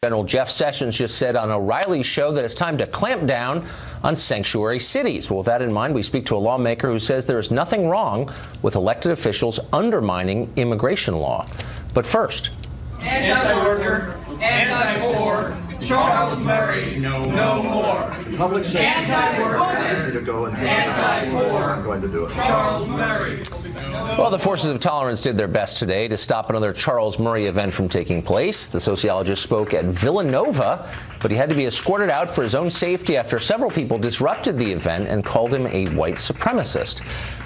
General Jeff Sessions just said on O'Reilly's show that it's time to clamp down on sanctuary cities. Well, with that in mind, we speak to a lawmaker who says there is nothing wrong with elected officials undermining immigration law. But first, anti-worker, anti-poor, Charles Murray, no more. Public safety. Anti-worker, anti-poor, I'm going to do it. Charles Murray. Well, the forces of tolerance did their best today to stop another Charles Murray event from taking place. The sociologist spoke at Villanova, but he had to be escorted out for his own safety after several people disrupted the event and called him a white supremacist.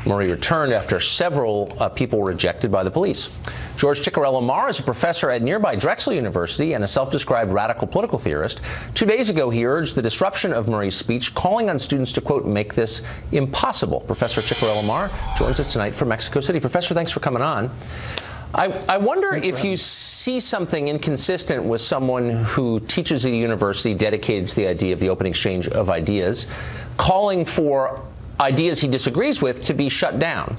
Murray returned after several people were rejected by the police. George Ciccariello-Maher is a professor at nearby Drexel University and a self-described radical political theorist. 2 days ago, he urged the disruption of Murray's speech, calling on students to, quote, make this impossible. Professor Ciccariello-Maher joins us tonight from Mexico City. Professor, thanks for coming on. I wonder if you see something inconsistent with someone who teaches at a university dedicated to the idea of the open exchange of ideas, calling for ideas he disagrees with to be shut down.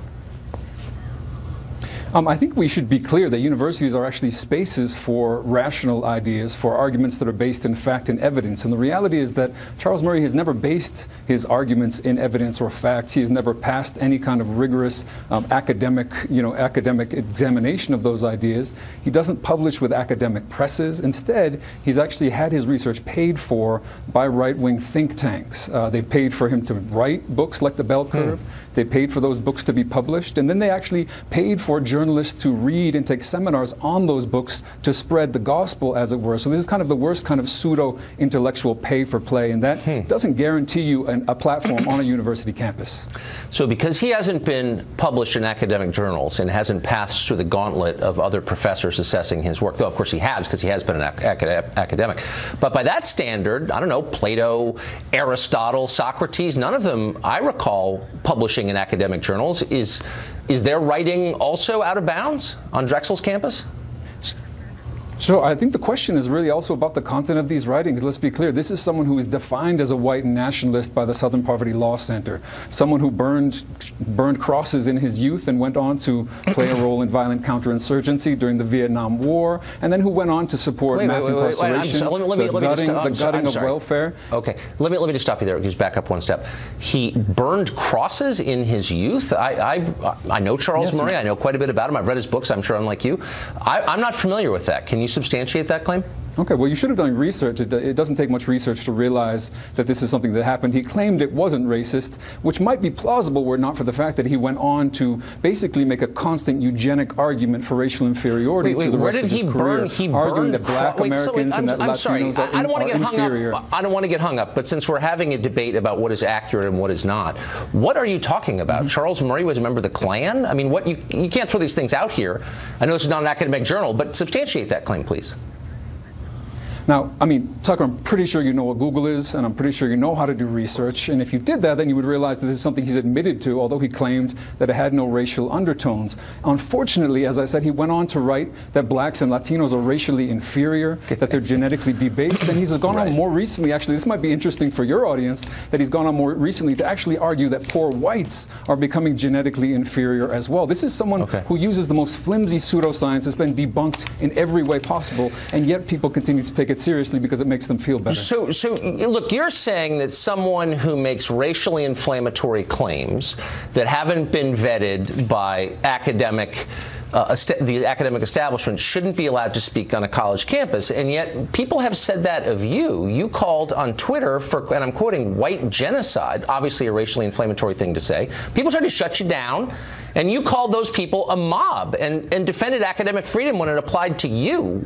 I think we should be clear that universities are actually spaces for rational ideas, for arguments that are based in fact and evidence. And the reality is that Charles Murray has never based his arguments in evidence or facts. He has never passed any kind of rigorous academic examination of those ideas. He doesn't publish with academic presses. Instead, he's actually had his research paid for by right-wing think tanks. They've paid for him to write books like The Bell Curve. They paid for those books to be published, and then they actually paid for journalists to read and take seminars on those books to spread the gospel, as it were. So this is kind of the worst kind of pseudo-intellectual pay for play, and that doesn't guarantee you a platform on a university campus. So because he hasn't been published in academic journals and hasn't passed through the gauntlet of other professors assessing his work, though of course he has, because he has been an academic, but by that standard, I don't know, Plato, Aristotle, Socrates, none of them, I recall, publishing in academic journals. Is their writing also out of bounds on Drexel's campus? So I think the question is really also about the content of these writings. Let's be clear. This is someone who is defined as a white nationalist by the Southern Poverty Law Center. Someone who burned crosses in his youth and went on to play a role in violent counterinsurgency during the Vietnam War, and then who went on to support mass incarceration, the gutting of welfare. Okay, let me just stop you there. Just back up one step. He burned crosses in his youth. I know Charles Murray. I know quite a bit about him. I've read his books. I'm sure, unlike you, I'm not familiar with that. Can you substantiate that claim? Okay, well, you should have done research. It doesn't take much research to realize that this is something that happened. He claimed it wasn't racist, which might be plausible were it not for the fact that he went on to basically make a constant eugenic argument for racial inferiority through the rest of his career, arguing that black Americans and that Latinos are inferior. I don't want to get hung up, but since we're having a debate about what is accurate and what is not, what are you talking about? Charles Murray was a member of the Klan? I mean, what you can't throw these things out here. I know this is not an academic journal, but substantiate that claim, please. Now, I mean, Tucker, I'm pretty sure you know what Google is, and I'm pretty sure you know how to do research. And if you did that, then you would realize that this is something he's admitted to, although he claimed that it had no racial undertones. Unfortunately, as I said, he went on to write that blacks and Latinos are racially inferior, that they're genetically debased. And he's gone on more recently, actually, this might be interesting for your audience, that he's gone on more recently to actually argue that poor whites are becoming genetically inferior as well. This is someone who uses the most flimsy pseudoscience that's been debunked in every way possible, and yet people continue to take it seriously because it makes them feel better. So look, you're saying that someone who makes racially inflammatory claims that haven't been vetted by the academic establishment shouldn't be allowed to speak on a college campus, and yet people have said that of you. You called on Twitter for, and I'm quoting, white genocide, obviously a racially inflammatory thing to say. People tried to shut you down, and you called those people a mob and defended academic freedom when it applied to you.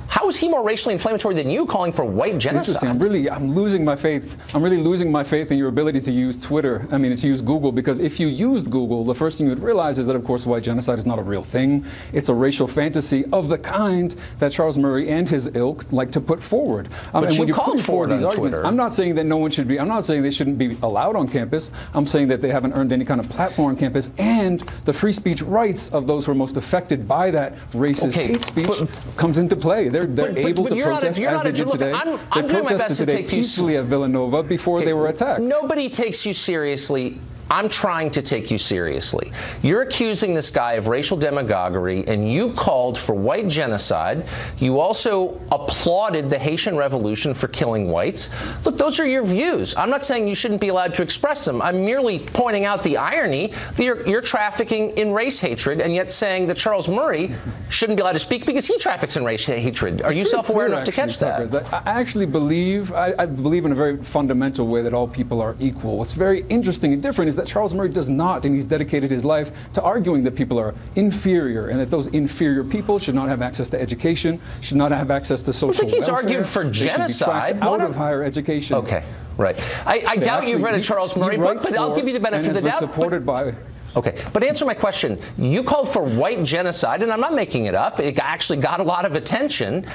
How is he more racially inflammatory than you calling for white genocide? It's interesting. I'm losing my faith. I'm really losing my faith in your ability to use Twitter. I mean, to use Google, because if you used Google, the first thing you would realize is that, of course, white genocide is not a real thing. It's a racial fantasy of the kind that Charles Murray and his ilk like to put forward. But and you when you called put forward these arguments, Twitter. I'm not saying that no one should be. I'm not saying they shouldn't be allowed on campus. I'm saying that they haven't earned any kind of platform on campus, and the free speech rights of those who are most affected by that racist hate speech comes into play. They're able to protest as they did today. I'm they protested today peacefully at Villanova before they were attacked. Nobody takes you seriously I'm trying to take you seriously. You're accusing this guy of racial demagoguery, and you called for white genocide. You also applauded the Haitian Revolution for killing whites. Look, those are your views. I'm not saying you shouldn't be allowed to express them. I'm merely pointing out the irony that you're trafficking in race hatred, and yet saying that Charles Murray shouldn't be allowed to speak because he traffics in race hatred. Are you self-aware enough to catch that? I actually believe, I believe in a very fundamental way that all people are equal. What's very interesting and different is that Charles Murray does not, and he's dedicated his life to arguing that people are inferior and that those inferior people should not have access to education, should not have access to social welfare. I think he's argued for genocide. Out of higher education. Okay, right. I doubt you've read a Charles Murray book, but I'll give you the benefit of the doubt. Supported by. Okay, but answer my question. You called for white genocide, and I'm not making it up. It actually got a lot of attention.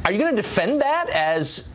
Are you going to defend that as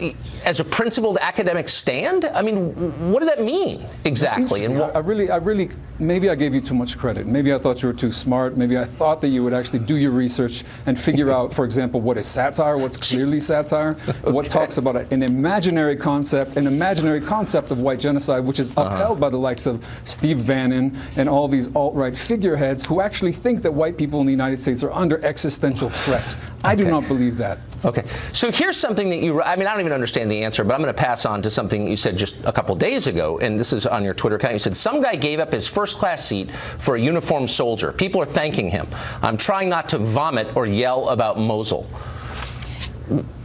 a principled academic stand? I mean, what does that mean exactly? And I really, maybe I gave you too much credit. Maybe I thought you were too smart. Maybe I thought that you would actually do your research and figure out, for example, what is satire, what's clearly satire, what talks about an imaginary concept of white genocide, which is upheld by the likes of Steve Bannon and all these alt-right figureheads who actually think that white people in the United States are under existential threat. I do not believe that. Okay. So here's something that I don't even understand the answer, but I'm going to pass on to something you said just a couple days ago, and this is on your Twitter account. You said, some guy gave up his first-class seat for a uniformed soldier. People are thanking him. I'm trying not to vomit or yell about Mosul.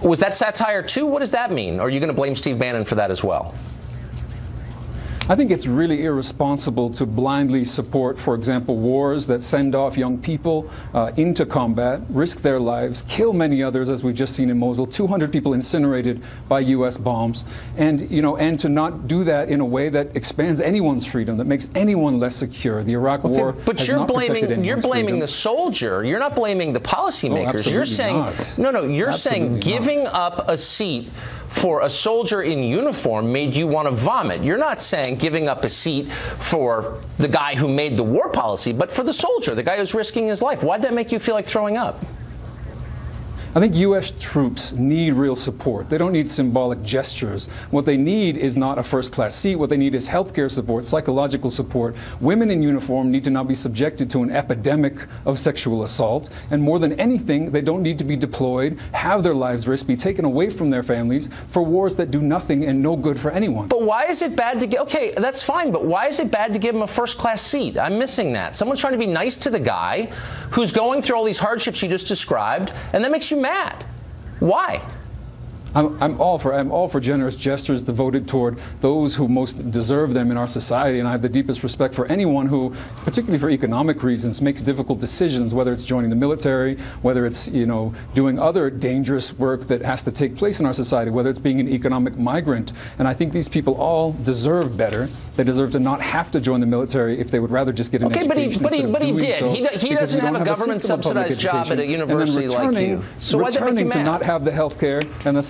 Was that satire too? What does that mean? Or are you going to blame Steve Bannon for that as well? I think it's really irresponsible to blindly support, for example, wars that send off young people into combat, risk their lives, kill many others, as we've just seen in Mosul, 200 people incinerated by U.S. bombs, and to not do that in a way that expands anyone's freedom, that makes anyone less secure. The Iraq War has not protected anyone's you're blaming freedom. The soldier. You're not blaming the policymakers. You're saying you're saying giving up a seat for a soldier in uniform made you want to vomit. You're not saying giving up a seat for the guy who made the war policy, but for the soldier, the guy who's risking his life. Why'd that make you feel like throwing up? I think U.S. troops need real support. They don't need symbolic gestures. What they need is not a first-class seat. What they need is healthcare support, psychological support. Women in uniform need to not be subjected to an epidemic of sexual assault. And more than anything, they don't need to be deployed, have their lives risked, be taken away from their families for wars that do nothing and no good for anyone. But why is it bad to get, okay, that's fine, but why is it bad to give him a first-class seat? I'm missing that. Someone's trying to be nice to the guy who's going through all these hardships you just described, and that makes you mad. Why? I'm all for generous gestures devoted toward those who most deserve them in our society, and I have the deepest respect for anyone who, particularly for economic reasons, makes difficult decisions, whether it's joining the military, whether it's doing other dangerous work that has to take place in our society, whether it's being an economic migrant. And I think these people all deserve better. They deserve to not have to join the military if they would rather just get an education. But he did. He doesn't have a government-subsidized job at a university like you. So why that make you mad? To not have the health care and the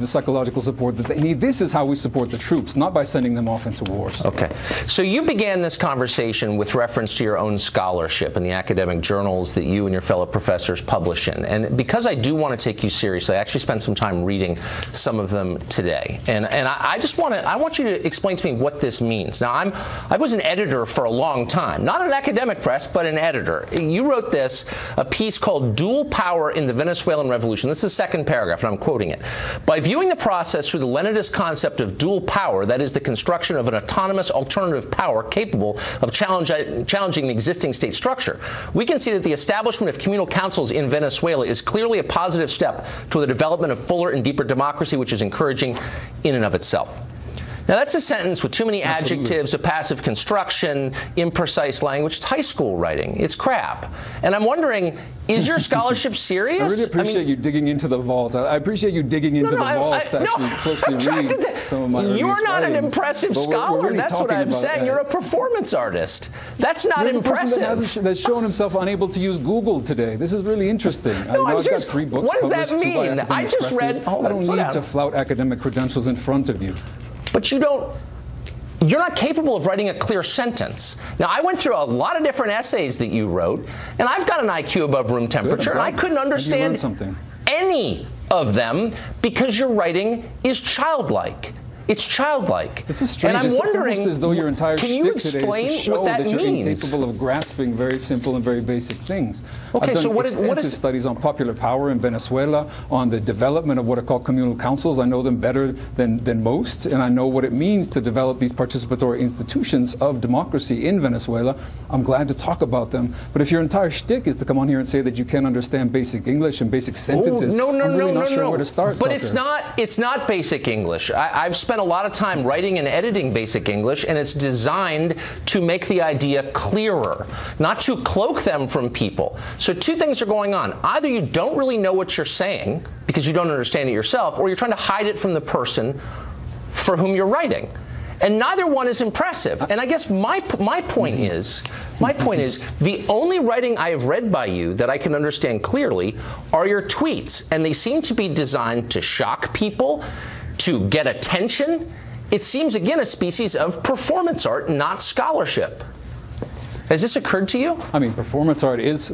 psychological support that they need. This is how we support the troops, not by sending them off into wars. Okay. So you began this conversation with reference to your own scholarship and the academic journals that you and your fellow professors publish in. And because I do want to take you seriously, I actually spent some time reading some of them today. And I want you to explain to me what this means. Now, I was an editor for a long time, not an academic press, but an editor. You wrote a piece called Dual Power in the Venezuelan Revolution. This is the second paragraph, and I'm quoting it. By viewing the process through the Leninist concept of dual power, that is the construction of an autonomous alternative power capable of challenging the existing state structure, we can see that the establishment of communal councils in Venezuela is clearly a positive step toward the development of fuller and deeper democracy, which is encouraging in and of itself. Now, that's a sentence with too many adjectives, a passive construction, imprecise language. It's high school writing. It's crap. And I'm wondering, is your scholarship serious? I really appreciate you digging into the vaults. I appreciate you digging into the vaults to actually closely read some of my earliest You're not writings. an impressive scholar. Really, that's what I'm saying. You're a performance artist. That's not impressive. That's shown himself unable to use Google today. This is really interesting. I've got 3 books What does that published, mean? I just read. I don't need to flout academic credentials in front of you. But you're not capable of writing a clear sentence. Now, I went through a lot of different essays that you wrote, and I've got an IQ above room temperature, and I couldn't understand any of them because your writing is childlike. It's childlike. This is strange. And I'm wondering, it's almost as though your entire can you shtick today explain is to show what that you're means? incapable of grasping very simple and very basic things. Okay, I've done so what extensive is studies on popular power in Venezuela, on the development of what are called communal councils. I know them better than most, and I know what it means to develop these participatory institutions of democracy in Venezuela. I'm glad to talk about them. But if your entire shtick is to come on here and say that you can't understand basic English and basic sentences, I'm really not sure where to start. But Tucker. it's not basic English. I've spent a lot of time writing and editing basic English, and it's designed to make the idea clearer, not to cloak them from people. So two things are going on. Either you don't really know what you're saying because you don't understand it yourself, or you're trying to hide it from the person for whom you're writing. And neither one is impressive. And I guess my point is, the only writing I have read by you that I can understand clearly are your tweets. And they seem to be designed to shock people, to get attention. It seems, again, a species of performance art, not scholarship. Has this occurred to you? I mean, performance art is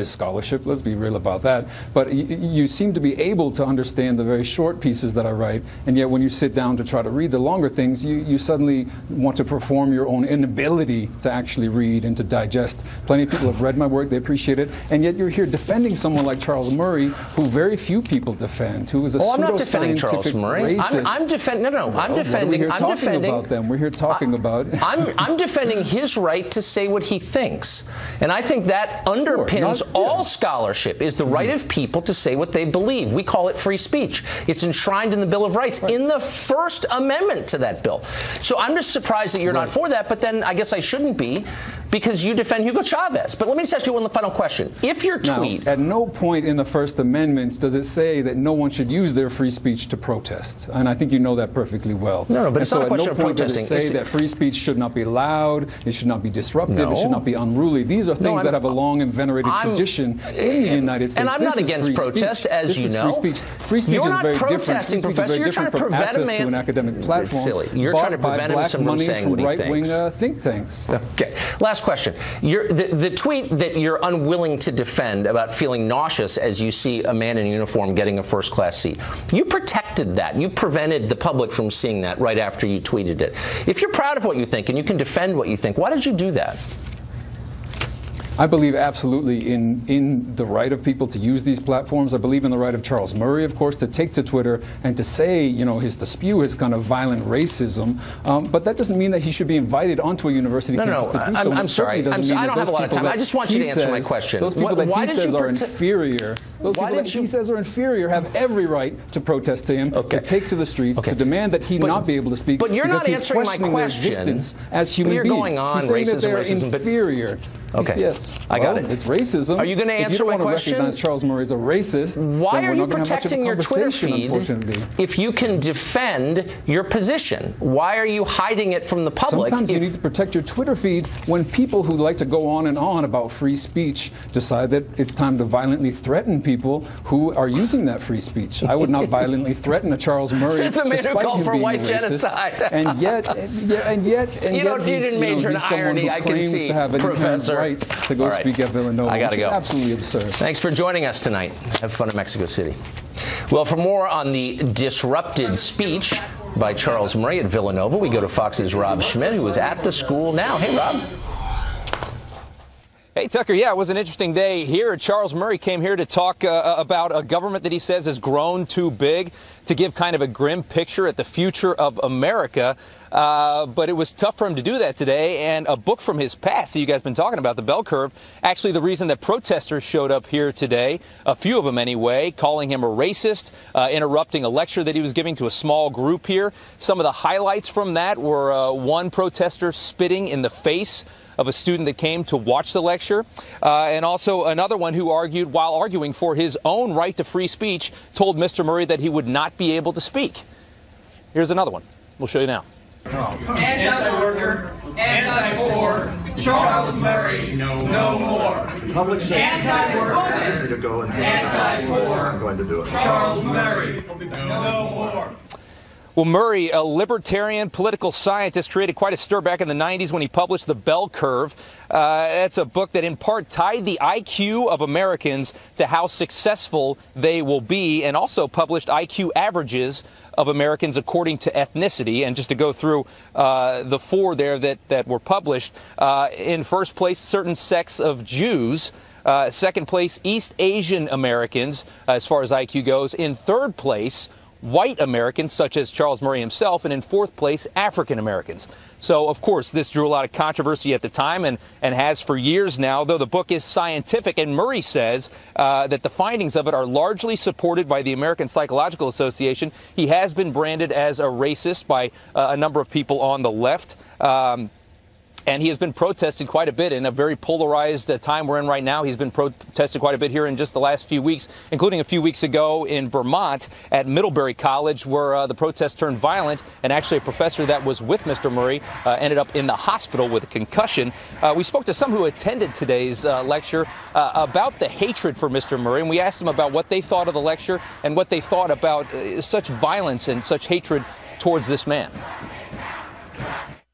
scholarship. Let's be real about that. But you seem to be able to understand the very short pieces that I write, and yet when you sit down to try to read the longer things, you suddenly want to perform your own inability to actually read and to digest. Plenty of people have read my work; they appreciate it, and yet you're here defending someone like Charles Murray, who very few people defend, who is a I'm not defending Charles Murray. Racist. I'm defending. No, I'm defending. We're talking about them. We're here talking about. I'm defending his right to say what he thinks. And I think that underpins all scholarship, is the right of people to say what they believe. We call it free speech. It's enshrined in the Bill of Rights, in the First Amendment to that bill. So I'm just surprised that you're not for that, but then I guess I shouldn't be, because you defend Hugo Chavez. But let me just ask you one final question. If your tweet... Now, at no point in the First Amendment does it say that no one should use their free speech to protest. And I think you know that perfectly well. No, but it's not a question of protesting. At no point does it say that free speech should not be loud, it should not be disruptive, it should not be unruly. These are things that have a long and venerated tradition in the United States. And I'm not against protest, as you know. Free speech is very different. Professor. You're trying to prevent access to an academic platform. It's silly. You're trying to prevent him from saying what he thinks. Right-wing think tanks. Okay. Last question. The tweet that you're unwilling to defend about feeling nauseous as you see a man in uniform getting a first-class seat, you protected that. You prevented the public from seeing that right after you tweeted it. If you're proud of what you think and you can defend what you think, why did you do that? I believe absolutely in the right of people to use these platforms. I believe in the right of Charles Murray, of course, to take to Twitter and to say, to spew his kind of violent racism. But that doesn't mean that he should be invited onto a university campus to do so. I'm sorry. I don't have a lot of time. I just want you to answer my question. Those people that he says are inferior, those people that he says are inferior have every right to protest to him, to take to the streets, to demand that he not be able to speak. But you're not answering my question. Their existence as human beings. You're going on He's saying that they're racism, inferior. Okay. Yes. I got it. It's racism. Are you going to answer my question? If you don't want to recognize Charles Murray as a racist, why are you not protecting your Twitter feed if you can defend your position? Why are you hiding it from the public? Sometimes you need to protect your Twitter feed when people who like to go on and on about free speech decide that it's time to violently threaten people who are using that free speech. I would not violently threaten a Charles Murray. Says the man who called for white genocide. And yet, you didn't major in irony, I can see, Professor. To go speak at Villanova, I gotta go. Absolutely absurd. Thanks for joining us tonight. Have fun in Mexico City. Well, for more on the disrupted speech by Charles Murray at Villanova, we go to Fox's Rob Schmidt, who is at the school now. Hey, Rob. Hey, Tucker, yeah, it was an interesting day here. Charles Murray came here to talk about a government that he says has grown too big, to give kind of a grim picture at the future of America. But it was tough for him to do that today. And a book from his past that you guys have been talking about, The Bell Curve, actually the reason that protesters showed up here today, a few of them anyway, calling him a racist, interrupting a lecture that he was giving to a small group here. Some of the highlights from that were one protester spitting in the face of a student that came to watch the lecture, and also another one who argued, while arguing for his own right to free speech, told Mr. Murray that he would not be able to speak. Here's another one. We'll show you now. Anti-worker, anti-poor, Charles Murray, no more. Anti-worker, anti-poor, Charles Murray, no more. Well, Murray, a libertarian political scientist, created quite a stir back in the 90s when he published The Bell Curve. That's a book that in part tied the IQ of Americans to how successful they will be, and also published IQ averages of Americans according to ethnicity. And just to go through the four there that were published, in first place, certain sects of Jews. Second place, East Asian Americans, as far as IQ goes. In third place, white Americans, such as Charles Murray himself, and in fourth place, African Americans. So, of course, this drew a lot of controversy at the time and has for years now, though the book is scientific. And Murray says that the findings of it are largely supported by the American Psychological Association. He has been branded as a racist by a number of people on the left. And he has been protested quite a bit in a very polarized time we're in right now. He's been protested quite a bit here in just the last few weeks, including a few weeks ago in Vermont at Middlebury College, where the protests turned violent. And actually a professor that was with Mr. Murray ended up in the hospital with a concussion. We spoke to some who attended today's lecture about the hatred for Mr. Murray. And we asked them about what they thought of the lecture and what they thought about such violence and such hatred towards this man.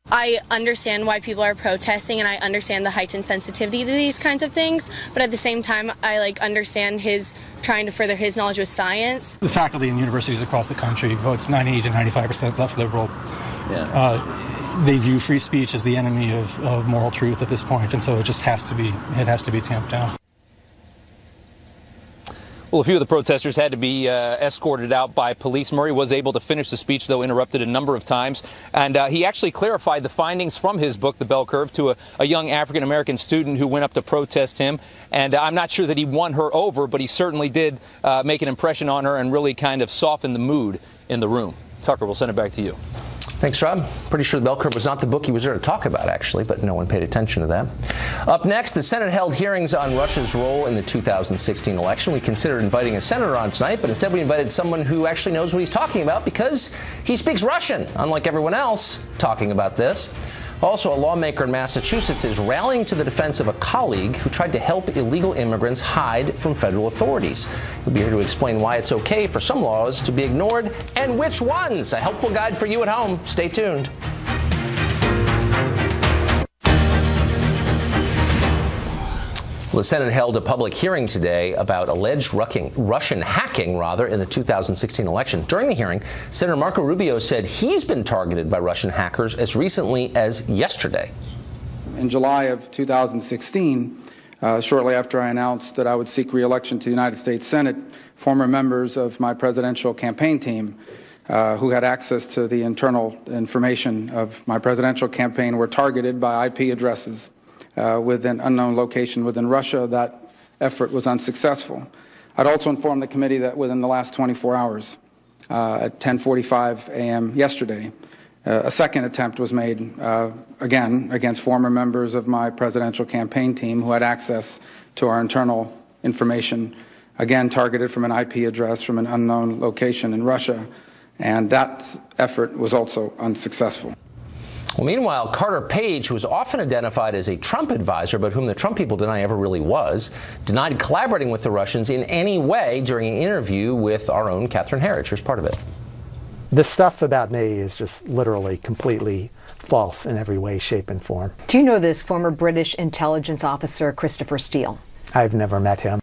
I understand why people are protesting, and I understand the heightened sensitivity to these kinds of things, but at the same time, I understand his trying to further his knowledge with science. The faculty in universities across the country votes 90 to 95% left liberal. Yeah. They view free speech as the enemy of moral truth at this point, and so it just has to be tamped down. Well, a few of the protesters had to be escorted out by police. Murray was able to finish the speech, though interrupted a number of times. And he actually clarified the findings from his book, The Bell Curve, to a young African-American student who went up to protest him. And I'm not sure that he won her over, but he certainly did make an impression on her and really kind of soften the mood in the room. Tucker, we'll send it back to you. Thanks, Rob. Pretty sure The Bell Curve was not the book he was there to talk about, actually, but no one paid attention to that. Up next, the Senate held hearings on Russia's role in the 2016 election. We considered inviting a senator on tonight, but instead we invited someone who actually knows what he's talking about because he speaks Russian, unlike everyone else talking about this. Also, a lawmaker in Massachusetts is rallying to the defense of a colleague who tried to help illegal immigrants hide from federal authorities. He'll be here to explain why it's okay for some laws to be ignored and which ones. A helpful guide for you at home. Stay tuned. The Senate held a public hearing today about alleged Russian hacking in the 2016 election. During the hearing, Senator Marco Rubio said he's been targeted by Russian hackers as recently as yesterday. In July of 2016, shortly after I announced that I would seek re-election to the United States Senate, former members of my presidential campaign team who had access to the internal information of my presidential campaign were targeted by IP addresses with an unknown location within Russia. That effort was unsuccessful. I'd also informed the committee that within the last 24 hours, at 10:45 a.m. yesterday, a second attempt was made, again, against former members of my presidential campaign team who had access to our internal information, again targeted from an IP address from an unknown location in Russia, and that effort was also unsuccessful. Well, meanwhile, Carter Page, who was often identified as a Trump advisor, but whom the Trump people deny ever really was, denied collaborating with the Russians in any way during an interview with our own Catherine Herridge. Here's part of it. The stuff about me is just literally completely false in every way, shape, and form. Do you know this former British intelligence officer, Christopher Steele? I've never met him.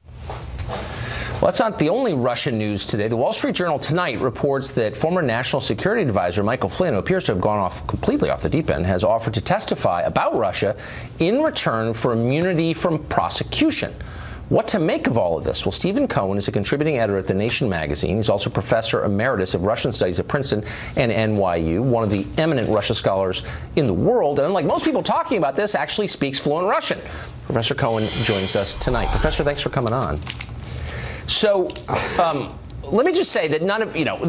Well, that's not the only Russian news today. The Wall Street Journal tonight reports that former National Security Advisor Michael Flynn, who appears to have gone completely off the deep end, has offered to testify about Russia in return for immunity from prosecution. What to make of all of this? Well, Stephen Cohen is a contributing editor at The Nation magazine. He's also professor emeritus of Russian studies at Princeton and NYU, one of the eminent Russia scholars in the world. And unlike most people talking about this, actually speaks fluent Russian. Professor Cohen joins us tonight. Professor, thanks for coming on. So let me just say that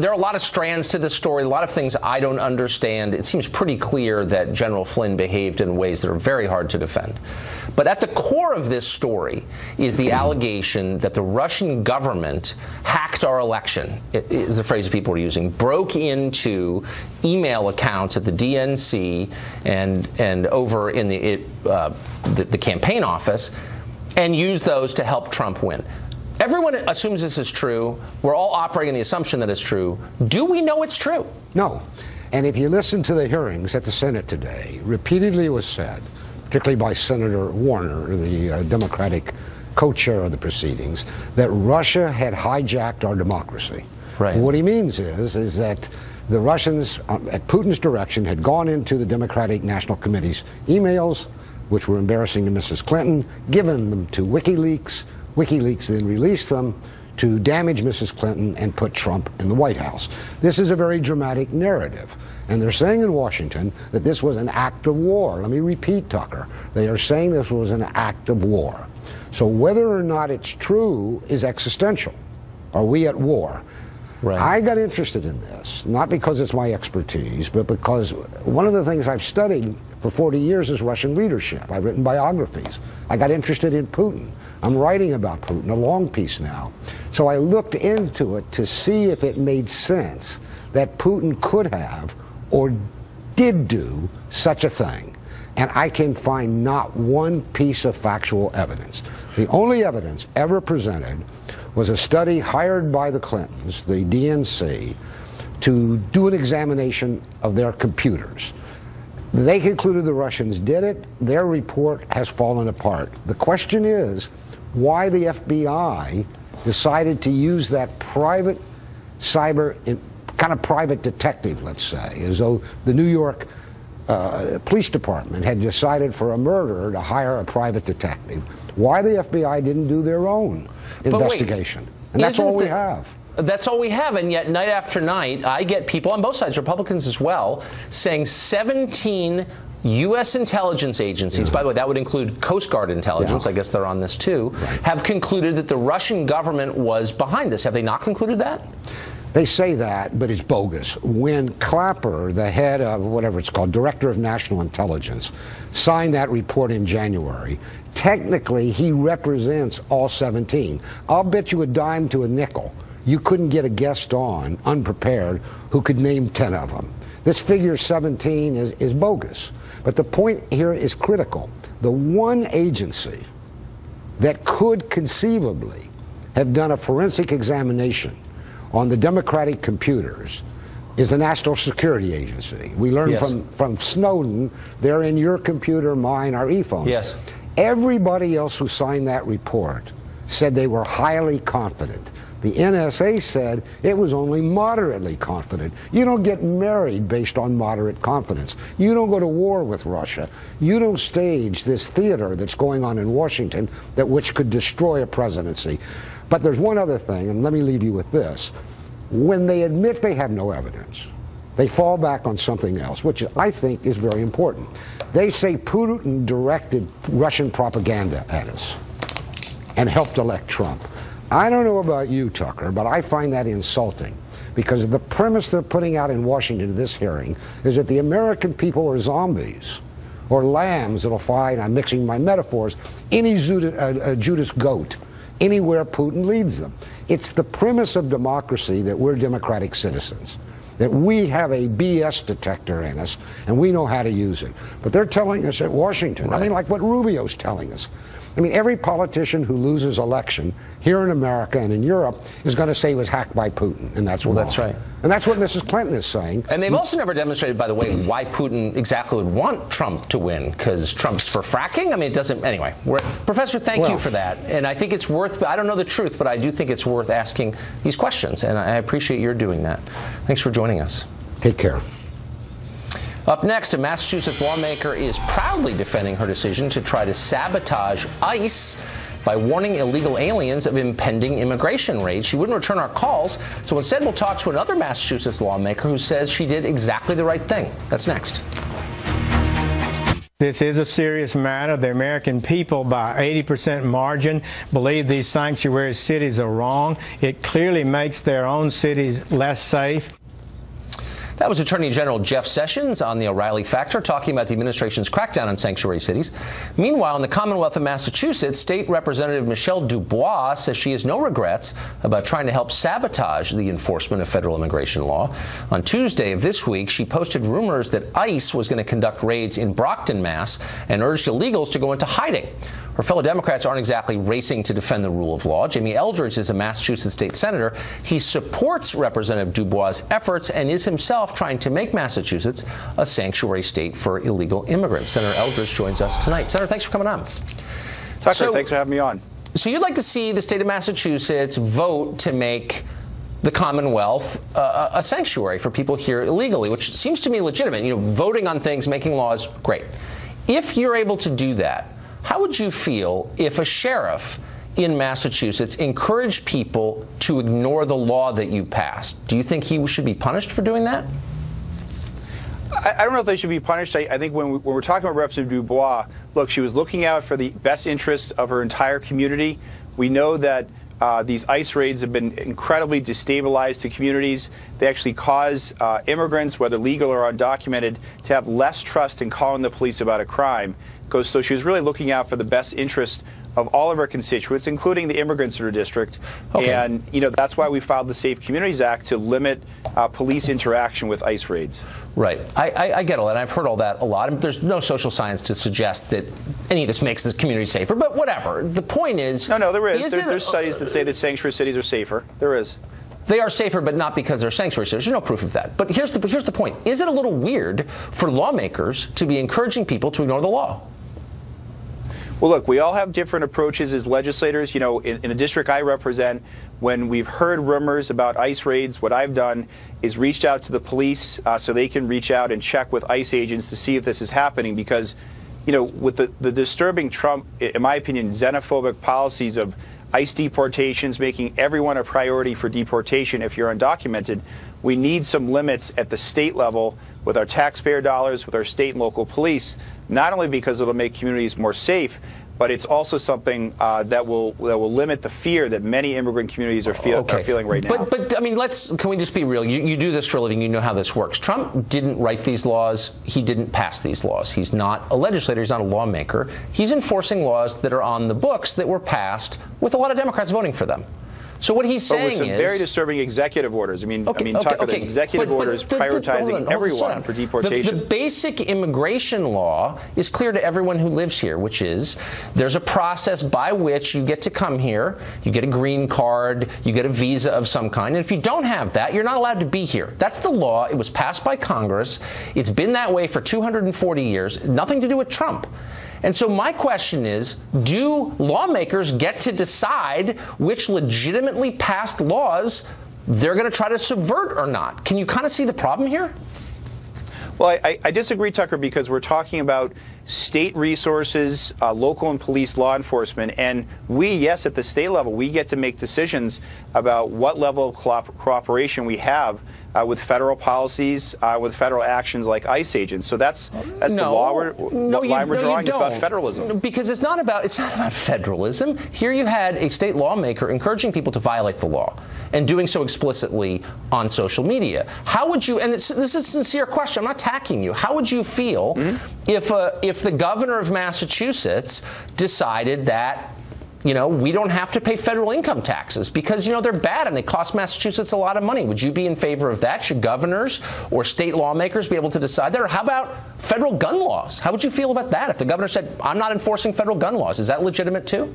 there are a lot of strands to this story, a lot of things I don't understand. It seems pretty clear that General Flynn behaved in ways that are very hard to defend. But at the core of this story is the allegation that the Russian government hacked our election, is the phrase people are using, broke into email accounts at the DNC and over in the campaign office and used those to help Trump win. Everyone assumes this is true. We're all operating on the assumption that it's true. Do we know it's true? No. And if you listen to the hearings at the Senate today, repeatedly it was said, particularly by Senator Warner, the Democratic co-chair of the proceedings, that Russia had hijacked our democracy. Right. And what he means is that the Russians, at Putin's direction, had gone into the Democratic National Committee's emails, which were embarrassing to Mrs. Clinton, given them to WikiLeaks. WikiLeaks then released them to damage Mrs. Clinton and put Trump in the White House. This is a very dramatic narrative. And they're saying in Washington that this was an act of war. Let me repeat, Tucker. They are saying this was an act of war. So whether or not it's true is existential. Are we at war? Right. I got interested in this, not because it's my expertise, but because one of the things I've studied for 40 years is Russian leadership. I've written biographies. I got interested in Putin. I'm writing about Putin, a long piece now. So I looked into it to see if it made sense that Putin could have or did do such a thing. And I can find not one piece of factual evidence. The only evidence ever presented was a study hired by the Clintons, the DNC, to do an examination of their computers. They concluded the Russians did it. Their report has fallen apart. The question is why the FBI decided to use that private kind of private detective, let's say, as though the New York police department had decided for a murderer to hire a private detective. Why the FBI didn't do their own investigation. And that's all we have. That's all we have, and yet night after night, I get people on both sides, Republicans as well, saying 17 U.S. intelligence agencies, by the way, that would include Coast Guard intelligence, I guess they're on this too, have concluded that the Russian government was behind this. Have they not concluded that? They say that, but it's bogus. When Clapper, the head of whatever it's called, Director of National Intelligence, signed that report in January, technically he represents all 17. I'll bet you a dime to a nickel you couldn't get a guest on, unprepared, who could name 10 of them. This figure 17 is bogus. But the point here is critical. The one agency that could conceivably have done a forensic examination on the Democratic computers is the National Security Agency. We learned from Snowden, they're in your computer, mine, our e-phones. Yes. Everybody else who signed that report said they were highly confident. The NSA said it was only moderately confident. You don't get married based on moderate confidence. You don't go to war with Russia. You don't stage this theater that's going on in Washington which could destroy a presidency. But there's one other thing, and let me leave you with this. When they admit they have no evidence, they fall back on something else, which I think is very important. They say Putin directed Russian propaganda at us and helped elect Trump. I don't know about you, Tucker, but I find that insulting because the premise they're putting out in Washington in this hearing is that the American people are zombies or lambs that'll find, I'm mixing my metaphors, any Judas goat anywhere Putin leads them. It's the premise of democracy that we're democratic citizens, that we have a BS detector in us and we know how to use it. But they're telling us at Washington, I mean, like what Rubio's telling us. I mean, every politician who loses election here in America and in Europe is going to say he was hacked by Putin, and that's why. That's right. And that's what Mrs. Clinton is saying. And they've also never demonstrated, by the way, why Putin exactly would want Trump to win, because Trump's for fracking? I mean, it doesn't, anyway. Professor, thank you for that. And I think it's worth, I don't know the truth, but I do think it's worth asking these questions, and I appreciate your doing that. Thanks for joining us. Take care. Up next, a Massachusetts lawmaker is proudly defending her decision to try to sabotage ICE by warning illegal aliens of impending immigration raids. She wouldn't return our calls, so instead we'll talk to another Massachusetts lawmaker who says she did exactly the right thing. That's next. This is a serious matter. The American people, by 80% margin, believe these sanctuary cities are wrong. It clearly makes their own cities less safe. That was Attorney General Jeff Sessions on the O'Reilly Factor talking about the administration's crackdown on sanctuary cities. Meanwhile, in the Commonwealth of Massachusetts, State Representative Michelle Dubois says she has no regrets about trying to help sabotage the enforcement of federal immigration law. On Tuesday of this week, she posted rumors that ICE was going to conduct raids in Brockton, Mass, and urged illegals to go into hiding. Her fellow Democrats aren't exactly racing to defend the rule of law. Jamie Eldridge is a Massachusetts state senator. He supports Representative Dubois' efforts and is himself trying to make Massachusetts a sanctuary state for illegal immigrants. Senator Eldridge joins us tonight. Senator, thanks for coming on. Tucker, thanks for having me on. So you'd like to see the state of Massachusetts vote to make the Commonwealth a sanctuary for people here illegally, which seems to me legitimate. You know, voting on things, making laws, great. If you're able to do that, how would you feel if a sheriff in Massachusetts encouraged people to ignore the law that you passed? Do you think he should be punished for doing that? I don't know if they should be punished. I think when we're talking about Representative Dubois, look, she was looking out for the best interests of her entire community. We know that these ICE raids have been incredibly destabilized to communities. They actually cause immigrants, whether legal or undocumented, to have less trust in calling the police about a crime. So she was really looking out for the best interest of all of our constituents, including the immigrants in her district. Okay. And, you know, that's why we filed the Safe Communities Act to limit police interaction with ICE raids. Right. I get all that. I've heard all that a lot. There's no social science to suggest that any of this makes the community safer, but whatever. The point is... No, there is. There's studies that say that sanctuary cities are safer. There is. They are safer, but not because they're sanctuary cities. There's no proof of that. But here's the point. Is it a little weird for lawmakers to be encouraging people to ignore the law? Well, look, we all have different approaches as legislators. You know, in the district I represent, when we've heard rumors about ICE raids, what I've done is reached out to the police so they can reach out and check with ICE agents to see if this is happening. Because, you know, with the disturbing Trump, in my opinion, xenophobic policies of ICE deportations, making everyone a priority for deportation if you're undocumented, we need some limits at the state level with our taxpayer dollars, with our state and local police, not only because it'll make communities more safe, but it's also something that will limit the fear that many immigrant communities are feeling right now. But I mean, can we just be real? You do this for a living. You know how this works. Trump didn't write these laws. He didn't pass these laws. He's not a legislator. He's not a lawmaker. He's enforcing laws that are on the books that were passed with a lot of Democrats voting for them. So what he's saying is... But with some very disturbing executive orders. Tucker, there's executive orders prioritizing everyone for deportation. The basic immigration law is clear to everyone who lives here, which is there's a process by which you get to come here, you get a green card, you get a visa of some kind, and if you don't have that, you're not allowed to be here. That's the law. It was passed by Congress. It's been that way for 240 years. Nothing to do with Trump. And so my question is, do lawmakers get to decide which legitimately passed laws they're going to try to subvert or not? Can you kind of see the problem here? Well, I disagree, Tucker, because we're talking about state resources, local and police law enforcement, and we, yes, at the state level, we get to make decisions about what level of cooperation we have with federal policies, with federal actions like ICE agents. So that's the line we're drawing. It's about federalism. Because it's not about federalism. Here you had a state lawmaker encouraging people to violate the law and doing so explicitly on social media. How would you, and this is a sincere question, I'm not attacking you, how would you feel if the governor of Massachusetts decided that, you know, we don't have to pay federal income taxes because, you know, they're bad and they cost Massachusetts a lot of money? Would you be in favor of that? Should governors or state lawmakers be able to decide that? Or how about federal gun laws? How would you feel about that if the governor said, I'm not enforcing federal gun laws? Is that legitimate too?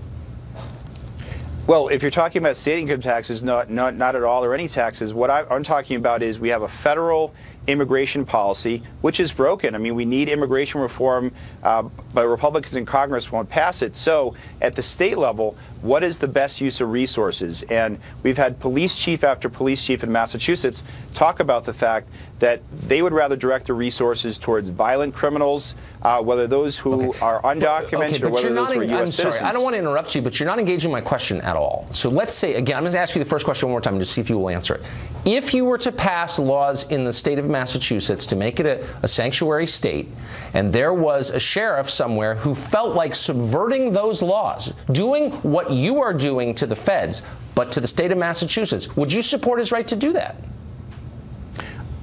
Well, if you're talking about state income taxes, not at all, or any taxes, what I'm talking about is we have a federal immigration policy, which is broken. I mean, we need immigration reform, but Republicans in Congress won't pass it. So at the state level, what is the best use of resources? And we've had police chief after police chief in Massachusetts talk about the fact that they would rather direct the resources towards violent criminals, whether those who are undocumented or whether those who are U.S. citizens. Sorry, I don't want to interrupt you, but you're not engaging my question at all. So let's say, again, I'm going to ask you the first question one more time and just see if you will answer it. If you were to pass laws in the state of Massachusetts to make it a sanctuary state, and there was a sheriff somewhere who felt like subverting those laws, doing what you are doing to the feds, but to the state of Massachusetts, would you support his right to do that?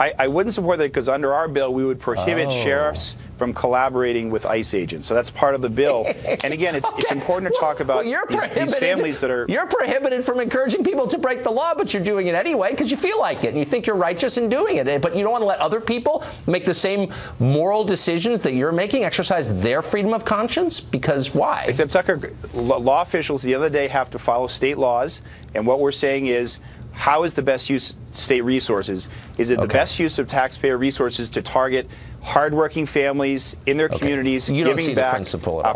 I wouldn't support that because under our bill, we would prohibit sheriffs from collaborating with ICE agents. So that's part of the bill. And again, it's important to talk about these families that are... You're prohibited from encouraging people to break the law, but you're doing it anyway because you feel like it and you think you're righteous in doing it. But you don't want to let other people make the same moral decisions that you're making, exercise their freedom of conscience? Because why? Except, Tucker, law officials at the end of the day have to follow state laws. And what we're saying is, how is the best use of state resources? Is it the best use of taxpayer resources to target hardworking families in their communities, giving back,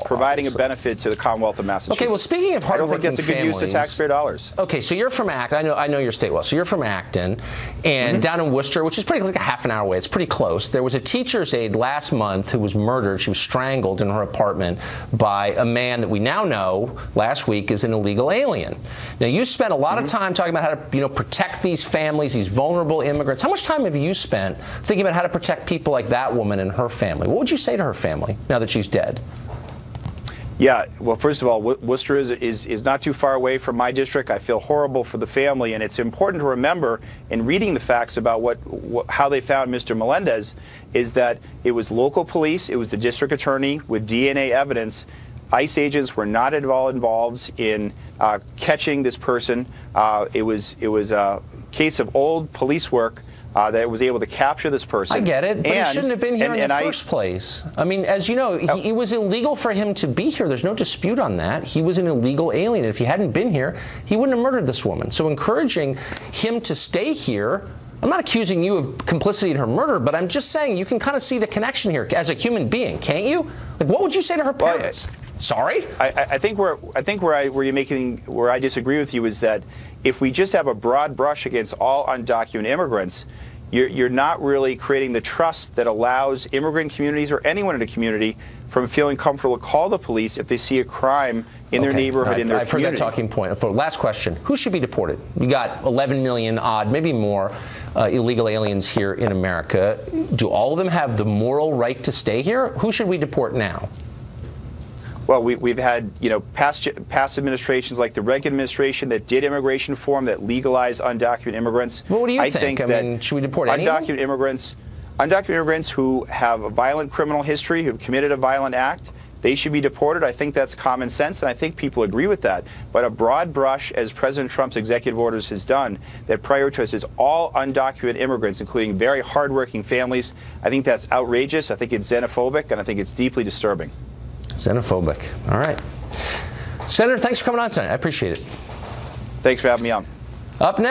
providing a benefit to the Commonwealth of Massachusetts? Okay, well, speaking of hardworking families, I don't think that's a good use of taxpayer dollars. Okay, so you're from Acton. I know your state well. So you're from Acton, and down in Worcester, which is pretty like a half an hour away. It's pretty close. There was a teacher's aide last month who was murdered. She was strangled in her apartment by a man that we now know last week is an illegal alien. Now, you spent a lot of time talking about how to, protect these families, these vulnerable immigrants. How much time have you spent thinking about how to protect people like that woman and her family? What would you say to her family now that she's dead? Yeah, well, first of all, Worcester is not too far away from my district. I feel horrible for the family, and it's important to remember in reading the facts about how they found Mr. Melendez is that it was local police, it was the district attorney with DNA evidence. ICE agents were not at all involved in catching this person. It was a case of old police work that was able to capture this person. I get it, but he shouldn't have been here in the first place. I mean, as you know, it was illegal for him to be here. There's no dispute on that. He was an illegal alien. If he hadn't been here, he wouldn't have murdered this woman. So encouraging him to stay here, I'm not accusing you of complicity in her murder, but I'm just saying you can kind of see the connection here as a human being, can't you? Like, what would you say to her parents? Sorry? I think where I disagree with you is that if we just have a broad brush against all undocumented immigrants, you're not really creating the trust that allows immigrant communities or anyone in a community from feeling comfortable to call the police if they see a crime in their neighborhood, in their community. I've heard that talking point. For last question, who should be deported? We got 11 million odd, maybe more, illegal aliens here in America. Do all of them have the moral right to stay here? Who should we deport now? Well, we've had past administrations like the Reagan administration that did immigration reform that legalized undocumented immigrants. Well, what do you think? I mean, should we deport undocumented immigrants who have a violent criminal history, who've committed a violent act, they should be deported. I think that's common sense, and I think people agree with that. But a broad brush, as President Trump's executive orders has done, that prioritizes all undocumented immigrants, including very hardworking families, I think that's outrageous. I think it's xenophobic, and I think it's deeply disturbing. Xenophobic. All right. Senator, thanks for coming on tonight. I appreciate it. Thanks for having me on. Up next.